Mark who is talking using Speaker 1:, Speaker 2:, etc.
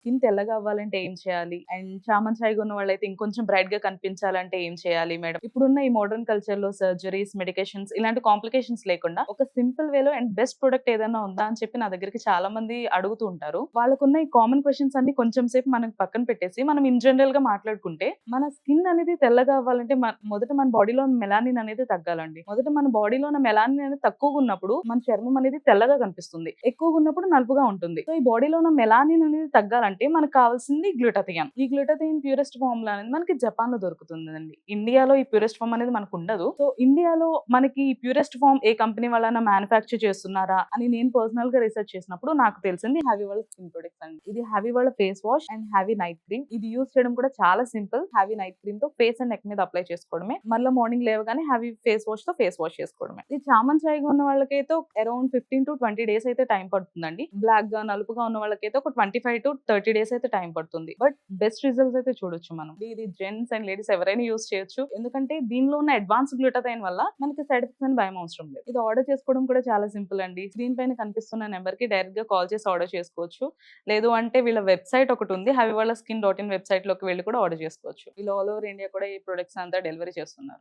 Speaker 1: Skin తెల్లగా అవ్వాలంటే ఏం చేయాలి? అండ్ చామన్ ఛాయగా ఉన్న వాళ్ళైతే ఇంకొంచెం బ్రైట్ గా కనిపించాలంటే ఏం చేయాలి మేడం? ఇప్పుడున్న ఈ మోడర్న్ కల్చర్ లో సర్జరీస్, మెడికేషన్స్ ఇలాంటి కాంప్లికేషన్స్ లేకుండా ఒక సింపుల్ వేలో అండ్ బెస్ట్ ప్రొడక్ట్ ఏదైనా ఉందా అని చెప్పి నా దగ్గరికి చాలా మంది అడుగుతూ ఉంటారు. వాళ్ళకున్న ఈ కామన్ క్వెషన్స్ అన్ని కొంచెం సేపు మనకి పక్కన పెట్టేసి మనం ఇన్ జనరల్ గా మాట్లాడుకుంటే, మన స్కిన్ అనేది తెల్లగా అవ్వాలంటే మొదట మన బాడీలో మెలానిన్ అనేది తగ్గాలండి. మొదట మన బాడీలో ఉన్న మెలానిన్ అనేది తక్కువగా ఉన్నప్పుడు మన చర్మం అనేది తెల్లగా కనిపిస్తుంది. ఎక్కువగా ఉన్నప్పుడు నలుపుగా ఉంటుంది. సో ఈ బాడీలో ఉన్న మెలానిన్ అనేది తగ్గాలంటే మనకు కావాల్సింది గ్లూటాథియాన్. ఈ గ్లూటాథియాన్ ప్యూరెస్ట్ ఫార్ములా అనేది మనకి జపాన్ లో దొరుకుతుందండి. ఇండియాలో ఈ ప్యూరెస్ట్ ఫార్మ్ అనేది మనకు ఉండదు. సో ఇండియాలో మనకి ఈ ప్యూరెస్ట్ ఫార్మ్ ఏ కంపెనీ వాళ్ళైనా మ్యానుఫ్యాక్చర్ చేస్తున్నారా అని నేను పర్సనల్ గా రీసెర్చ్ చేసినప్పుడు నాకు తెలిసింది హ్యావీ వాళ్ళ స్కిన్ ప్రొడక్ట్స్ అండి. ఇది హ్యావీ వాళ్ళ face wash and heavy night cream. ఇది యూజ్ చేయడం కూడా చాలా సింపుల్. హ్యావీ నైట్ క్రీమ్ తో ఫేస్ అండ్ నెక్ మీద అప్లై చేసుకోవడమే. మళ్ళీ మార్నింగ్ లేవగానే హ్యావీ ఫేస్ వాష్ తో ఫేస్ వాష్ చేసుకోవడమే. ఇది చామన్ ఛాయగా ఉన్న వాళ్ళకైతే అరౌండ్ 15 to 20 డేస్ అయితే టైం పడుతుందండి. బ్లాక్ గా నలుపుగా ఉన్న వాళ్ళకైతే ఒక 25 to 30 డేస్ అయితే టైం పడుతుంది. బట్ బెస్ట్ రిజల్ట్స్ అయితే చూడొచ్చు మనం. ఇది జెంట్స్ అండ్ లేడీస్ ఎవరైనా యూజ్ చేయొచ్చు. ఎందుకంటే దీనిలో ఉన్న అడ్వాన్స్ గ్లూటాథైన్ వల్ల మనకి సైడ్ ఎఫెక్ట్స్ అని భయం అవసరం లేదు. ఇది ఆర్డర్ చేసుకోవడం కూడా చాలా సింపుల్ అండి. స్క్రీన్ పైన కనిపిస్తున్న నెంబర్ కి డైరెక్ట్ గా కాల్ చేసి ఆర్డర్ చేసుకోవచ్చు. లేదు అంటే వీళ్ళ వెబ్సైట్ ఒకటి ఉంది, haviwala skin.in వెబ్సైట్ లోకి వెళ్ళి కూడా ఆర్డర్ చేసుకోవచ్చు. వీళ్ళు ఆల్ ఓవర్ ఇండియా కూడా ఈ ప్రొడక్ట్స్ అంతా డెలివరీ చేస్తున్నారు.